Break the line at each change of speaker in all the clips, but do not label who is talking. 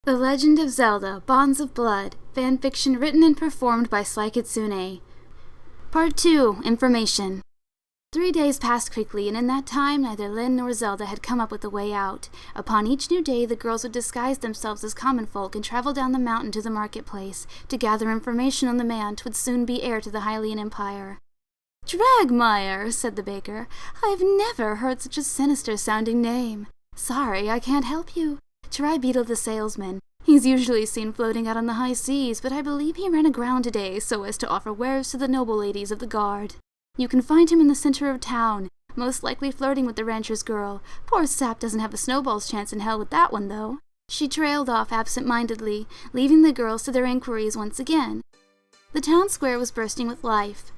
The Legend of Zelda Bonds of Blood, fanfiction written and performed by SlyKitsune. Part 2, Information. 3 days passed quickly, and in that time neither Lyn nor Zelda had come up with a way out. Upon each new day, the girls would disguise themselves as common folk and travel down the mountain to the marketplace to gather information on the man who would soon be heir to the Hylian Empire. "Dragmire," said the baker. "I've never heard such a sinister-sounding name. Sorry, I can't help you. Try Beetle the salesman. He's usually seen floating out on the high seas, but I believe he ran aground today so as to offer wares to the noble ladies of the guard. You can find him in the center of town, most likely flirting with the rancher's girl. Poor sap doesn't have a snowball's chance in hell with that one, though." She trailed off absent-mindedly, leaving the girls to their inquiries once again. The town square was bursting with life.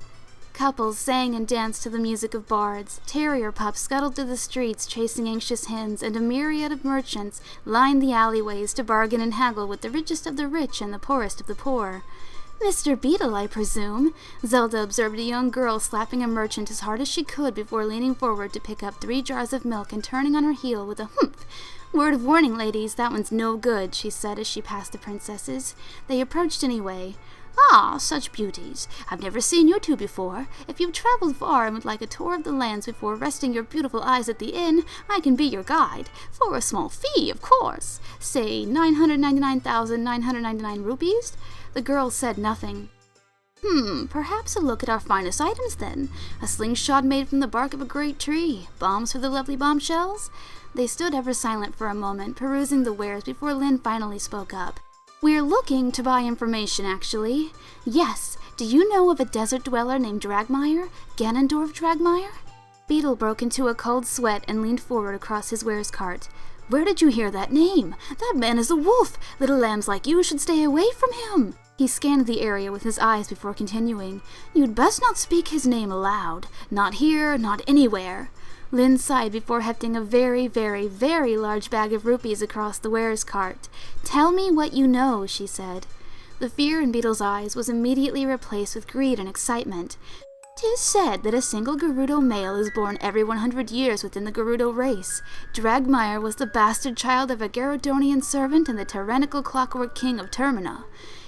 Couples sang and danced to the music of bards, terrier pups scuttled through the streets chasing anxious hens, and a myriad of merchants lined the alleyways to bargain and haggle with the richest of the rich and the poorest of the poor. "Mr. Beetle, I presume?" Zelda observed a young girl slapping a merchant as hard as she could before leaning forward to pick up 3 jars of milk and turning on her heel with a humph. "Word of warning, ladies, that one's no good," she said as she passed the princesses. They approached anyway. "Ah, such beauties. I've never seen you two before. If you've traveled far and would like a tour of the lands before resting your beautiful eyes at the inn, I can be your guide. For a small fee, of course. Say 999,999 rupees? The girl said nothing. Perhaps a look at our finest items then. A slingshot made from the bark of a great tree. Bombs for the lovely bombshells?" They stood ever silent for a moment, perusing the wares before Lyn finally spoke up. "We're looking to buy information, actually. Yes, do you know of a desert dweller named Dragmire? Ganondorf Dragmire?" Beetle broke into a cold sweat and leaned forward across his wares cart. "Where did you hear that name? That man is a wolf. Little lambs like you should stay away from him." He scanned the area with his eyes before continuing. "You'd best not speak his name aloud. Not here, not anywhere." Lyn sighed before hefting a very, very, very large bag of rupees across the wares cart. "Tell me what you know," she said. The fear in Beetle's eyes was immediately replaced with greed and excitement. "'Tis said that a single Gerudo male is born every 100 years within the Gerudo race. Dragmire was the bastard child of a Garudonian servant and the tyrannical clockwork king of Termina.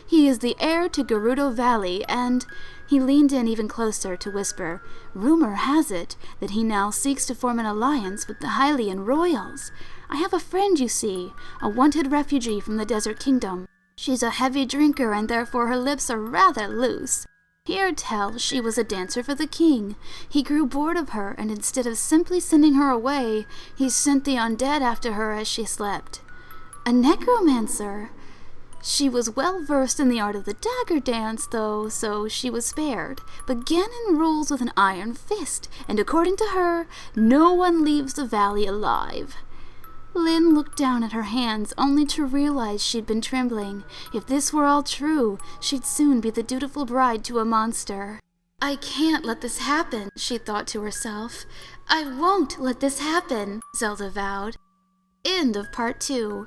He is the heir to Gerudo Valley, and—" He leaned in even closer to whisper, "Rumor has it that he now seeks to form an alliance with the Hylian royals. I have a friend, you see, a wanted refugee from the Desert Kingdom. She's a heavy drinker and therefore her lips are rather loose. Hear tell she was a dancer for the king. He grew bored of her, and instead of simply sending her away, he sent the undead after her as she slept. A necromancer. She was well versed in the art of the dagger dance, though, so she was spared. But Ganon rules with an iron fist, and according to her, no one leaves the valley alive." Lyn looked down at her hands, only to realize she'd been trembling. If this were all true, she'd soon be the dutiful bride to a monster. "I can't let this happen," she thought to herself. "I won't let this happen," Zelda vowed. End of Part 2.